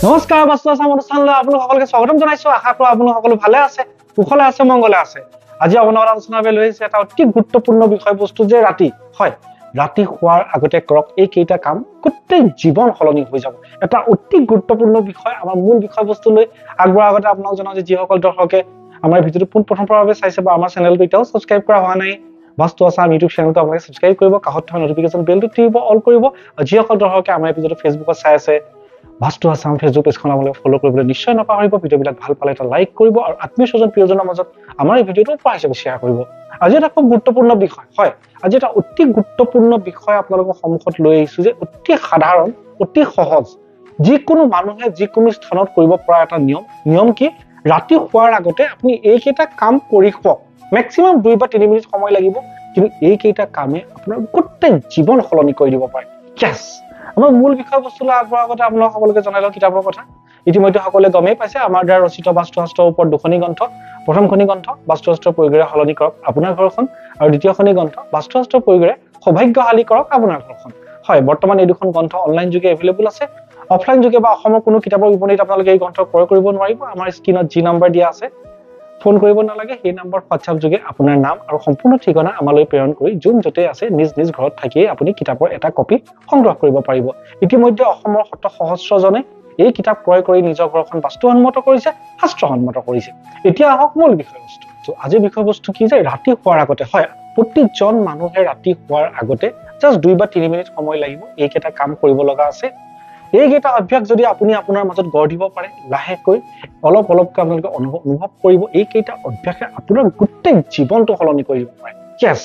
নমস্কাৰ বাস্তু আছাম অনুষ্ঠানলৈ আপোনালোক সকলোকে স্বাগতম জনাইছো। আশা কৰোঁ আপোনালোক সকলো ভালে আছে, কুশলে আছে, মংগলে আছে। আজি আপোনাৰ আলোচনাৰ বাবে লৈ আহিছে এটা অতি গুৰুত্বপূৰ্ণ বিষয়বস্তু যে ৰাতি ৰাতি শোৱাৰ আগতে কৰক এই কেইটা কাম, গোটেই জীৱন সলনি হৈ যাব। এটা অতি গুৰুত্বপূৰ্ণ বিষয়। আমাৰ মূল বিষয়বস্তু লৈ আগবঢ়াৰ আগতে আপোনালোক জনাওঁ যে যিসকল দৰ্শকে আমাৰ ভিডিঅ'টো পোনপ্ৰথমবাৰৰ বাবে চাইছে বা আমাৰ চেনেলটো এতিয়াও ছাবস্ক্ৰাইব কৰা হোৱা নাই, বাস্তু আছাম ইউটিউব চেনেলটো আপোনালোকে ছাবস্ক্ৰাইব কৰিব, কাষত থকা নটিফিকেশ্যন বেলটো টিপিব, অল কৰিব। আৰু যিসকল দৰ্শকে আমাৰ ভিডিঅ'টো ফেচবুকত চাই আছে, বাস্তু আছাম ফেচবুক পেজখন আপোনালোকে ফলো কৰিবলৈ নিশ্চয় নাপাহৰিব। ভিডিঅ'বিলাক ভাল পালে এটা লাইক কৰিব আৰু আত্মীয় স্বজন প্ৰিয়জনৰ মাজত আমাৰ এই ভিডিঅ'টো উপহাৰ হিচাপে শ্বেয়াৰ কৰিব। আজি এটা খুব গুৰুত্বপূৰ্ণ বিষয় আজি এটা অতি গুৰুত্বপূৰ্ণ বিষয় আপোনালোকৰ সন্মুখত লৈ আহিছো যে অতি সাধাৰণ, অতি সহজ, যিকোনো মানুহে যিকোনো স্থানত কৰিব পৰা এটা নিয়ম কি, ৰাতি শোৱাৰ আগতে আপুনি এইকেইটা কাম কৰি শুৱক। মেক্সিমাম 2 বা 3 মিনিট সময় লাগিব, কিন্তু এইকেইটা কামে আপোনাৰ গোটেই জীৱন সলনি কৰি দিব পাৰে। ইয়েছ, আমাৰ মূল বিষয়বস্তুলৈ আগবঢ়াৰ আগতে আপোনালোক সকলোকে জনাই লওঁ কিতাপৰ কথা। ইতিমধ্যে সকলোৱে গমেই পাইছে আমাৰ দ্বাৰা ৰচিত বাস্তুশাস্ত্ৰৰ ওপৰত 2খনি গ্ৰন্থ। প্ৰথমখনি গ্ৰন্থ বাস্তুশাস্ত্ৰৰ প্ৰয়োগেৰে সলনি কৰক আপোনাৰ ঘৰখন, আৰু দ্বিতীয়খনি গ্ৰন্থ বাস্তুশাস্ত্ৰৰ প্ৰয়োগেৰে সৌভাগ্যশালী কৰক আপোনাৰ ঘৰখন। বৰ্তমান এই 2খন গ্ৰন্থ অনলাইন যোগে এভেইলেবল আছে। অফলাইন যোগে বা অসমৰ কোনো কিতাপৰ বিপণীত আপোনালোকে এই গ্ৰন্থ ক্ৰয় কৰিব নোৱাৰিব। আমাৰ স্ক্ৰীনত যি নম্বৰ দিয়া আছে, ফোন কৰিব নালাগে, সেই নম্বৰ হোৱাটছআপ যোগে আপোনাৰ নাম আৰু সম্পূৰ্ণ ঠিকনা আমালৈ প্ৰেৰণ কৰি যোন য'তে আছে নিজ ঘৰত থাকিয়ে আপুনি কিতাপৰ এটা কপি সংগ্ৰহ কৰিব পাৰিব। ইতিমধ্যে অসমৰ শত সহস্ৰজনে এই কিতাপ ক্ৰয় কৰি নিজৰ ঘৰখন বাস্তুসন্মত কৰিছে, শাস্ত্ৰসন্মত কৰিছে। এতিয়া আহক মূল বিষয়বস্তু। আজিৰ বিষয়বস্তু কি যে ৰাতি শোৱাৰ আগতে প্ৰতিজন মানুহে ৰাতি শোৱাৰ আগতে জাষ্ট 2 বা 3 মিনিট সময় লাগিব, এইকেইটা কাম কৰিব লগা আছে। এইকেইটা অভ্যাস যদি আপুনি আপোনাৰ মাজত গঢ় দিব পাৰে, লাহেকৈ অলপকৈ আপোনালোকে অনুভৱ কৰিব, এইকেইটা অভ্যাসে আপোনাৰ গোটেই জীৱনটো সলনি কৰি দিব পাৰে। ইয়েছ,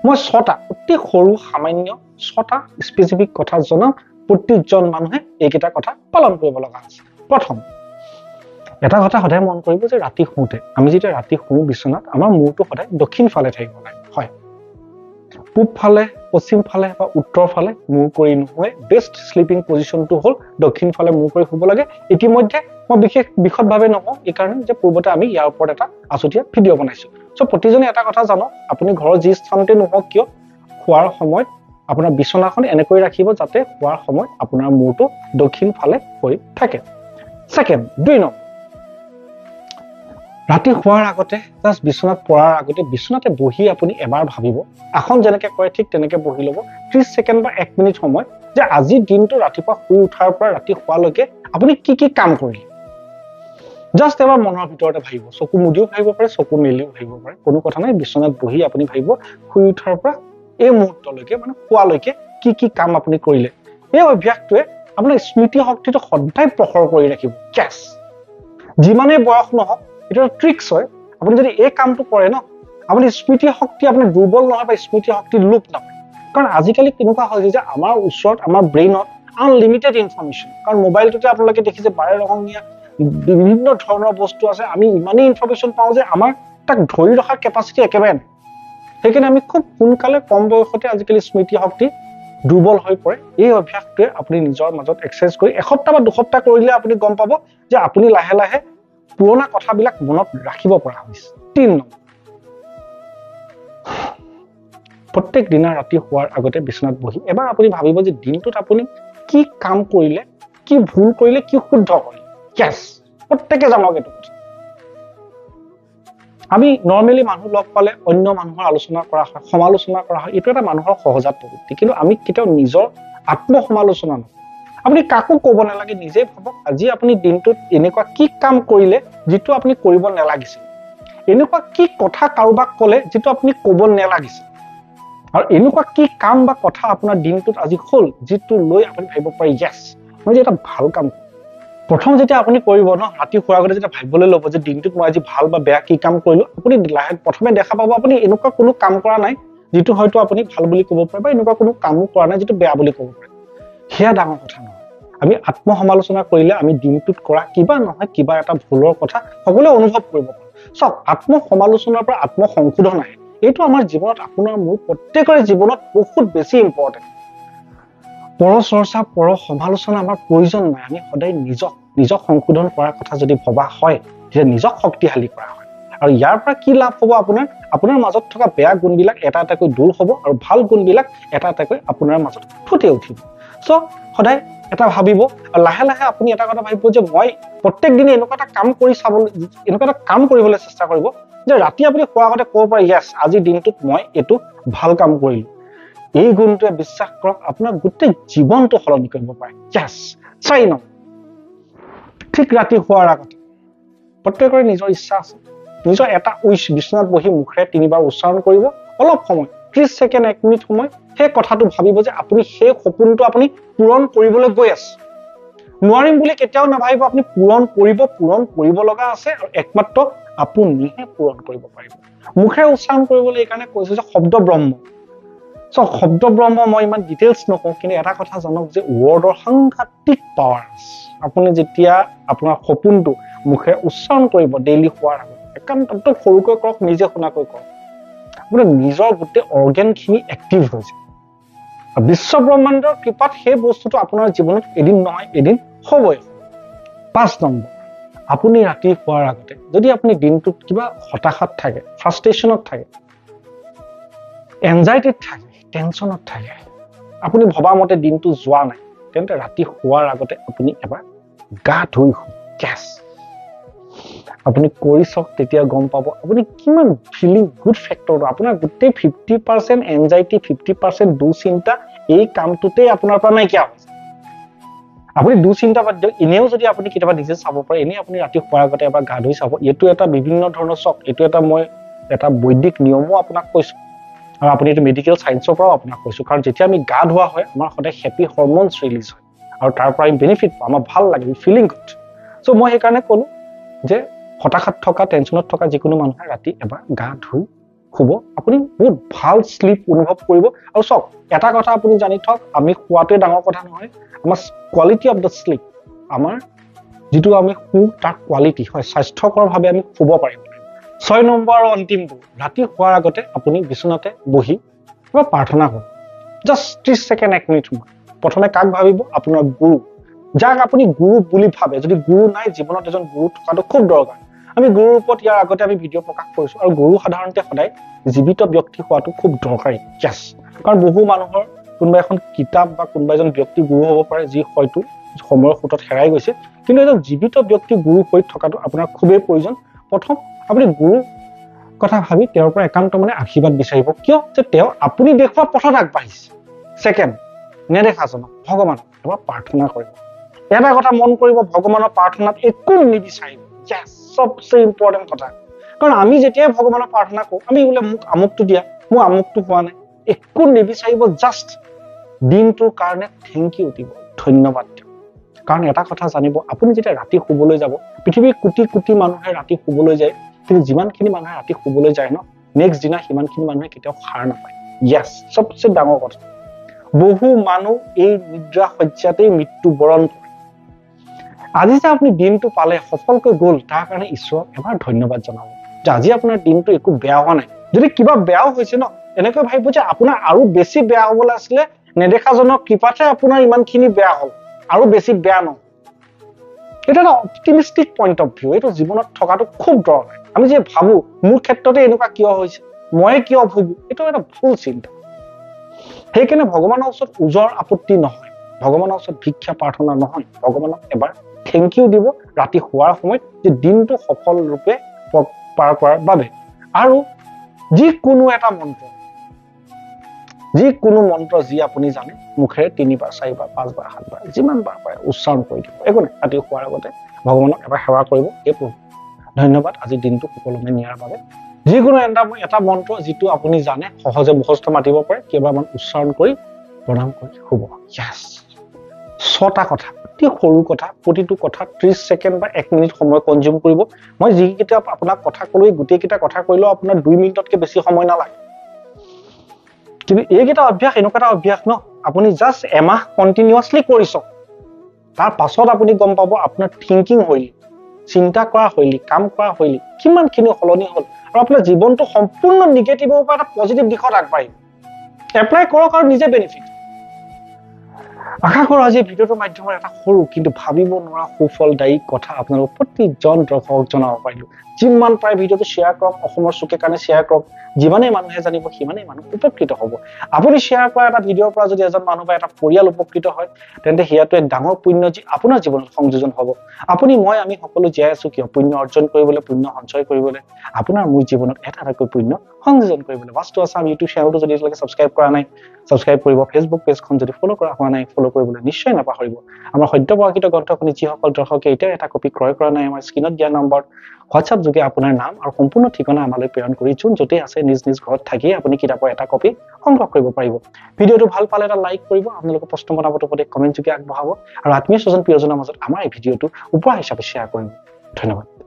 মই 6টা অতি সৰু সামান্য 6টা স্পেচিফিক কথা জনাম। প্ৰতিজন মানুহে এইকেইটা কথা পালন কৰিব লগা আছে। প্ৰথম এটা কথা সদায় মন কৰিব যে ৰাতি শুওঁতে, আমি যেতিয়া ৰাতি শুওঁ বিচনাত, আমাৰ মূৰটো সদায় দক্ষিণ ফালে থাকিব লাগে। পূব ফালে, পশ্চিম ফালে বা উত্তৰ ফালে মূৰ কৰি নুশুৱে। বেষ্ট শ্লিপিং পজিশ্যনটো হ'ল দক্ষিণ ফালে মূৰ কৰি শুব লাগে। ইতিমধ্যে মই বিশেষ বিশদভাৱে নকওঁ, এই কাৰণে যে পূৰ্বতে আমি ইয়াৰ ওপৰত এটা আছুতীয়া ভিডিঅ' বনাইছো। প্ৰতিজনে এটা কথা জানক, আপুনি ঘৰৰ যি স্থানতে নহওক কিয়, শোৱাৰ সময়ত আপোনাৰ বিচনাখন এনেকৈ ৰাখিব যাতে শোৱাৰ সময়ত আপোনাৰ মূৰটো দক্ষিণ ফালে হৈ থাকে। ছেকেণ্ড, 2 নম্বৰ, ৰাতি শোৱাৰ আগতে জাষ্ট বিচনাত পৰাৰ আগতে বিচনাতে বহি আপুনি এবাৰ ভাবিব, আসন যেনেকে কৰে ঠিক তেনেকে বহি ল'ব 30 ছেকেণ্ড বা 1 মিনিট সময়, যে আজিৰ দিনটো ৰাতিপুৱা শুই উঠাৰ পৰা ৰাতি শোৱালৈকে আপুনি কি কাম কৰিলে। জাষ্ট এবাৰ মনৰ ভিতৰতে ভাবিব, চকু মুদিও ভাবিব পাৰে, চকু মেলিও ভাবিব পাৰে, কোনো কথা নাই। বিচনাত বহি আপুনি ভাবিব শুই উঠাৰ পৰা এই মুহূৰ্তলৈকে, মানে শোৱালৈকে কি কাম আপুনি কৰিলে। এই অভ্যাসটোৱে আপোনাৰ স্মৃতি শক্তিটো সদায় প্ৰখৰ কৰি ৰাখিব। ইয়েছ, যিমানেই বয়স নহওক, এইটো এটা ট্ৰিক্স হয়। আপুনি যদি এই কামটো কৰে ন, আপুনি স্মৃতি শক্তি আপোনাৰ দুৰ্বল নহয় বা স্মৃতি শক্তিৰ লোপ নাপায়। কাৰণ আজিকালি কেনেকুৱা হয় যে আমাৰ ওচৰত, আমাৰ ব্ৰেইনত আনলিমিটেড ইনফৰমেশ্যন। কাৰণ মোবাইলটোতে আপোনালোকে দেখিছে বাৰে ৰঙীয়া বিভিন্ন ধৰণৰ বস্তু আছে। আমি ইমানেই ইনফৰমেশ্যন পাওঁ যে আমাৰ তাক ধৰি ৰখাৰ কেপাচিটি একেবাৰে নাই। সেইকাৰণে আমি খুব সোনকালে কম বয়সতে আজিকালি স্মৃতি শক্তি দুৰ্বল হৈ পৰে। এই অভ্যাসটোৱে আপুনি নিজৰ মাজত এক্সাৰচাইজ কৰি 1 সপ্তাহ বা 2 সপ্তাহ কৰিলে আপুনি গম পাব যে আপুনি লাহে লাহে পুৰণা কথাবিলাক মনত ৰাখিব পৰা হৈছে। 3 নম্বৰ, প্ৰত্যেক দিনা ৰাতি শোৱাৰ আগতে বিচনাত বহি এবাৰ আপুনি ভাবিব যে দিনটোত আপুনি কি কাম কৰিলে, কি ভুল কৰিলে, কি শুদ্ধ কৰিলে। ইয়েছ, প্ৰত্যেকে জানক এইটো কথা। আমি নৰ্মেলি মানুহ লগ পালে অন্য মানুহৰ আলোচনা কৰা হয়, সমালোচনা কৰা হয়, এইটো এটা মানুহৰ সহজাত প্ৰবৃত্তি। কিন্তু আমি কেতিয়াও নিজৰ আত্মসমালোচনা নকৰোঁ। আপুনি কাকো ক'ব নালাগে, নিজে ভাবক আজি আপুনি দিনটোত এনেকুৱা কি কাম কৰিলে যিটো আপুনি কৰিব নালাগিছিল, এনেকুৱা কি কথা কাৰোবাক ক'লে যিটো আপুনি ক'ব নালাগিছিল, আৰু এনেকুৱা কি কাম বা কথা আপোনাৰ দিনটোত আজি হ'ল যিটো লৈ আপুনি ভাবিব পাৰে ইয়েছ, মই যে এটা ভাল কাম কৰিম। প্ৰথম যেতিয়া আপুনি কৰিব ন, ৰাতি শোৱাৰ আগতে যেতিয়া ভাবিবলৈ ল'ব যে দিনটোত মই আজি ভাল বা বেয়া কি কাম কৰিলো, আপুনি প্ৰথমে দেখা পাব আপুনি এনেকুৱা কোনো কাম কৰা নাই যিটো হয়তো আপুনি ভাল বুলি ক'ব পাৰে, বা এনেকুৱা কোনো কামো কৰা নাই যিটো বেয়া বুলি ক'ব পাৰে। সেয়া ডাঙৰ কথা নহয়। আমি আত্মসমালোচনা কৰিলে আমি দিনটোত কৰা কিবা নহয় কিবা এটা ভুলৰ কথা সকলোৱে অনুভৱ কৰিব পাৰোঁ। চাওক, আত্মসমালোচনাৰ পৰা আত্মসংশোধন আহে। এইটো আমাৰ জীৱনত, আপোনাৰ মোৰ প্ৰত্যেকৰে জীৱনত বহুত বেছি ইম্পৰ্টেণ্ট। পৰচৰ্চা, পৰ সমালোচনা আমাৰ প্ৰয়োজন নাই। আমি সদায় নিজক সংশোধন কৰাৰ কথা যদি ভবা হয়, তেতিয়া নিজক শক্তিশালী কৰা হয়। আৰু ইয়াৰ পৰা কি লাভ হ'ব, আপোনাৰ মাজত থকা বেয়া গুণবিলাক এটা এটাকৈ দূৰ হ'ব আৰু ভাল গুণবিলাক এটা এটাকৈ আপোনাৰ মাজত ফুটি উঠিব। সো সদায় এটা ভাবিব লাহে লাহে আপুনি এটা কথা ভাবিব যে মই প্ৰত্যেক দিনে এনেকুৱা এটা কাম কৰি চাবলৈ এনেকুৱা এটা কাম কৰিবলৈ চেষ্টা কৰিব যে ৰাতি আপুনি খোৱাৰ আগতে ক'ব পাৰে য়েছ আজি দিনটোত মই এইটো ভাল কাম কৰিলো এই গুণটোৱে বিশ্বাস কৰক আপোনাৰ গোটেই জীৱনটো সলনি কৰিব পাৰে য়েছ 4 নম্বৰ ঠিক ৰাতি খোৱাৰ আগতে প্ৰত্যেকৰে নিজৰ ইচ্ছা আছে নিজৰ এটা উইচ বিছনাত বহি মুখেৰে 3বাৰ উচ্চাৰণ কৰিব অলপ সময় 30 ছেকেণ্ড 1 মিনিট সময় সেই কথাটো ভাবিব যে আপুনি সেই সপোনটো আপুনি পূৰণ কৰিবলৈ গৈ আছে নোৱাৰিম বুলি কেতিয়াও নাভাবিব আপুনি পূৰণ কৰিব লগা আছে আৰু একমাত্ৰ আপুনিহে পূৰণ কৰিব পাৰিব মুখেৰে উচ্চাৰণ কৰিবলৈ এইকাৰণে কৈছো যে শব্দ ব্ৰহ্ম সো শব্দ ব্ৰহ্ম মই ইমান ডিটেইলছ নকওঁ কিন্তু এটা কথা জানক যে ৱৰ্ডৰ সাংঘাতিক পাৱাৰ আছে আপুনি যেতিয়া আপোনাৰ সপোনটো মুখেৰে উচ্চাৰণ কৰিব ডেইলি হোৱাৰ আগত একান্তত সৰুকৈ কৰক নিজে শুনাকৈ কৰক আপোনাৰ নিজৰ গোটেই অৰ্গেনখিনি এক্টিভ হৈছে বিশ্ব ব্ৰহ্মাণ্ডৰ কৃপাত সেই বস্তুটো আপোনাৰ জীৱনত এদিন নহয় এদিন হ'বই 5 নম্বৰ আপুনি ৰাতি শুৱাৰ আগতে যদি আপুনি দিনটোত কিবা হতাশাত থাকে ফ্ৰাষ্ট্ৰেশ্যনত থাকে এনজাইটিত থাকে টেনচনত থাকে আপুনি ভবা মতে দিনটো যোৱা নাই তেন্তে ৰাতি শুৱাৰ আগতে আপুনি এবাৰ গা ধুই কেছ আপুনি কৰি চাওক তেতিয়া গম পাব আপুনি কিমান ফিলিং গুড ফেক্টৰটো আপোনাৰ গোটেই 50% এনজাইটি 50% দুশ্চিন্তা এই কামটোতে আপোনাৰ পৰা নাইকিয়া হৈছে আপুনি দুশ্চিন্তা বাদ দিয়ক এনেও যদি আপুনি কেতিয়াবা নিজে চাব পাৰে এনে আপুনি ৰাতি শুৱাৰ আগতে এবাৰ গা ধুই চাব এইটো এটা বিভিন্ন ধৰণৰ চক এইটো এটা মই এটা বৈদিক নিয়মো আপোনাক কৈছো আৰু আপুনি এইটো মেডিকেল সায়েন্সৰ পৰাও আপোনাক কৈছো কাৰণ যেতিয়া আমি গা ধোৱা হয় আমাৰ সদায় হেপি হৰমোনছ ৰিলিজ হয় আৰু তাৰ পৰা আমি বেনিফিট পাওঁ আমাৰ ভাল লাগে ফিলিং গুড সো মই সেইকাৰণে ক'লো যে হতাশাত থকা টেনচনত থকা যিকোনো মানুহে ৰাতি এবাৰ গা ধুই শুব আপুনি বহুত ভাল স্লিপ অনুভৱ কৰিব আৰু চক এটা কথা আপুনি জানি থওক আমি শুৱাটোৱে ডাঙৰ কথা নহয় আমাৰ কোৱালিটি অফ দ্য স্লিপ আমাৰ যেটো আমি শু তাৰ কোৱালিটি হয় স্বাস্থ্যকৰভাৱে আমি শুব পাৰিম 6 নম্বৰ আৰু অন্তিমটো ৰাতি শুৱাৰ আগতে আপুনি বিছনাতে বহি বা প্ৰাৰ্থনা কৰক জাস্ট 30 ছেকেণ্ড 1 মিনিট সময় প্ৰথমে কাক ভাবিব আপোনাৰ গুৰু যাক আপুনি গুৰু বুলি ভাবে যদি গুৰু নাই জীৱনত এজন গুৰু থকাটো খুব দৰকাৰ আমি গুৰুৰ ওপৰত ইয়াৰ আগতে আমি ভিডিঅ' প্ৰকাশ কৰিছো আৰু গুৰু সাধাৰণতে সদায় জীৱিত ব্যক্তি হোৱাটো খুব দৰকাৰী য়েছ কাৰণ বহু মানুহৰ কোনোবা এখন কিতাপ বা কোনোবা এজন ব্যক্তি গুৰু হ'ব পাৰে যি হয়তো সময়ৰ সোঁতত হেৰাই গৈছে কিন্তু এজন জীৱিত ব্যক্তি গুৰু হৈ থকাটো আপোনাৰ খুবেই প্ৰয়োজন প্ৰথম আপুনি গুৰু কথা ভাবি তেওঁৰ পৰা একান্ত মানে আশীৰ্বাদ বিচাৰিব কিয় যে তেওঁ আপুনি দেখুৱা পথত আগবাঢ়িছে সেকেন্ড নেদেখাজনক ভগৱান এবাৰ প্ৰাৰ্থনা কৰিব এটা কথা মন কৰিব ভগৱানৰ প্ৰাৰ্থনাত একো নিবিচাৰিব yes সবচে ইম্পৰ্টেন্ট কথা কাৰণ আমি যেতিয়া ভগৱানৰ প্ৰাৰ্থনা কৰো আমি বোলে মোক আমুকটো দিয়া মই আমুকটো হোৱা নাই একো নিবিচাৰিব জাস্ট দিনটোৰ কাৰণে থ্যাংক ইউ দিব ধন্যবাদ দিব কাৰণ এটা কথা জানিব আপুনি যেতিয়া ৰাতি শুবলৈ যাব পৃথিৱীৰ কোটি কোটি মানুহে ৰাতি শুবলৈ যায় কিন্তু যিমানখিনি মানুহে ৰাতি শুবলৈ যায় ন নেক্সট দিনা সিমানখিনি মানুহে কেতিয়াও সাৰ নাপায় yes সবচে ডাঙৰ কথা বহু মানুহ এই নিদ্ৰা শয্যাতেই মৃত্যুবৰণ কৰে আজি যে আপুনি দিনটো পালে সফলকৈ গ'ল তাৰ কাৰণে ঈশ্বৰক এবাৰ ধন্যবাদ জনাব যে আজি আপোনাৰ দিনটো একো বেয়া হোৱা নাই যদি কিবা বেয়াও হৈছে ন এনেকৈ ভাবিব যে আপোনাৰ আৰু বেছি বেয়া হ'বলৈ আছিলে নেদেখাজনৰ কৃপাতে আপোনাৰ ইমানখিনি বেয়া হ'ল আৰু বেছি বেয়া নহয় এটা অপটিমিষ্টিক পইণ্ট অফ ভিউ এইটো জীৱনত থকাটো খুব দৰকাৰ আমি যে ভাবো মোৰ ক্ষেত্ৰতে এনেকুৱা কিয় হৈছে মই কিয় ভুগো এইটো এটা ভুল চিন্তা সেইকাৰণে ভগৱানৰ ওচৰত উজৰ আপত্তি নহয় ভগৱানৰ ওচৰত ভিক্ষা প্ৰাৰ্থনা নহয় ভগৱানক এবাৰ থ্যাংক ইউ দিব ৰাতি শুৱাৰ সময়ত যে দিনটো সফল ৰূপে পাৰ কৰাৰ বাবে আৰু যিকোনো এটা মন্ত্ৰ যি আপুনি জানে মুখেৰে 3বাৰ 4বাৰ 5বাৰ 7বাৰ যিমান বাৰ পাৰে উচ্চাৰণ কৰি দিব একো নাই ৰাতি শুৱাৰ আগতে ভগৱানক এবাৰ সেৱা কৰিব এই প্ৰভু ধন্যবাদ আজি দিনটো সুকলমে নিয়াৰ বাবে যিকোনো এটা মন্ত্ৰ যিটো আপুনি জানে সহজে মুখস্থ মাতিব পাৰে কেইবাৰমান উচ্চাৰণ কৰি প্ৰণাম কৰি শুব yes 6টা কথা অতি সৰু কথা প্ৰতিটো কথা 30 ছেকেণ্ড বা 1 মিনিট সময় কনজিউম কৰিব মই যিকেইটা আপোনাক কথা ক'লোই গোটেইকেইটা কথা কৈলেও আপোনাৰ 2 মিনিটতকৈ বেছি সময় নালাগে কিন্তু এইকেইটা অভ্যাস এনেকুৱা এটা অভ্যাস ন আপুনি জাস্ট এমাহ কন্টিনিউয়াছলি কৰিছ তাৰ পাছত আপুনি গম পাব আপোনাৰ থিংকিং হইল চিন্তা কৰা হইল কাম কৰা হইল কিমানখিনি সলনি হ'ল আৰু আপোনাৰ জীৱনটো সম্পূৰ্ণ নিগেটিভৰ পৰা এটা পজিটিভ দিশত আগবাঢ়িব এপ্লাই কৰক আৰু নিজে বেনিফিট আশা কৰো আজি ভিডিঅ'টোৰ মাধ্যমেৰে এটা সৰু কিন্তু ভাবিব নোৱাৰা সুফলদায়ী কথা আপোনালোক প্ৰতিজন দৰ্শকক জনাব পাৰিলো যিমান পাৰে ভিডিঅ'টো শ্বেয়াৰ কৰক, অসমৰ চুকে কাৰণে শ্বেয়াৰ কৰক। যিমানেই মানুহে জানিব সিমানেই মানুহ উপকৃত হ'ব। আপুনি শ্বেয়াৰ কৰা এটা ভিডিঅ'ৰ পৰা যদি এজন মানুহ বা এটা পৰিয়াল উপকৃত হয়, তেন্তে সেয়াটো এক ডাঙৰ পুণ্য আপোনাৰ জীৱনত সংযোজন হ'ব। আমি সকলো জীয়াই আছো কিয়? পুণ্য অৰ্জন কৰিবলৈ, পুণ্য সঞ্চয় কৰিবলৈ, আপোনাৰ মোৰ জীৱনত এটা এটাকৈ পুণ্য সংযোজন কৰিবলৈ। বাস্তু আছাম ইউটিউব চেনেলটো যদি এতিয়ালৈকে ছাবস্ক্ৰাইব কৰা নাই, ছাবস্ক্ৰাইব কৰিব। ফেচবুক পেজখন যদি ফ'ল' কৰা হোৱা নাই, ফ'ল' কৰিবলৈ নিশ্চয় নাপাহৰিব। আমাৰ সত্য প্ৰকাশিত গ্ৰন্থখনি যিসকল দৰ্শকে এতিয়াও এটা কপি ক্ৰয় কৰা নাই, আমাৰ স্ক্ৰীনত দিয়া নম্বৰ হোৱাটছআপ যোগে আপোনাৰ নাম আৰু সম্পূৰ্ণ ঠিকনা আমালৈ প্ৰেৰণ কৰি যোন য'তে আছে নিজ নিজ ঘৰত থাকিয়ে আপুনি কিতাপৰ এটা কপি সংগ্ৰহ কৰিব পাৰিব। ভিডিঅ'টো ভাল পালে এটা লাইক কৰিব, আপোনালোকৰ প্ৰশ্ন মতামত উপদেশ কমেণ্ট যোগে আগবঢ়াব আৰু আত্মীয় স্বজন প্ৰিয়জনৰ মাজত আমাৰ এই ভিডিঅ'টো উপহাৰ হিচাপে শ্বেয়াৰ কৰিব। ধন্যবাদ।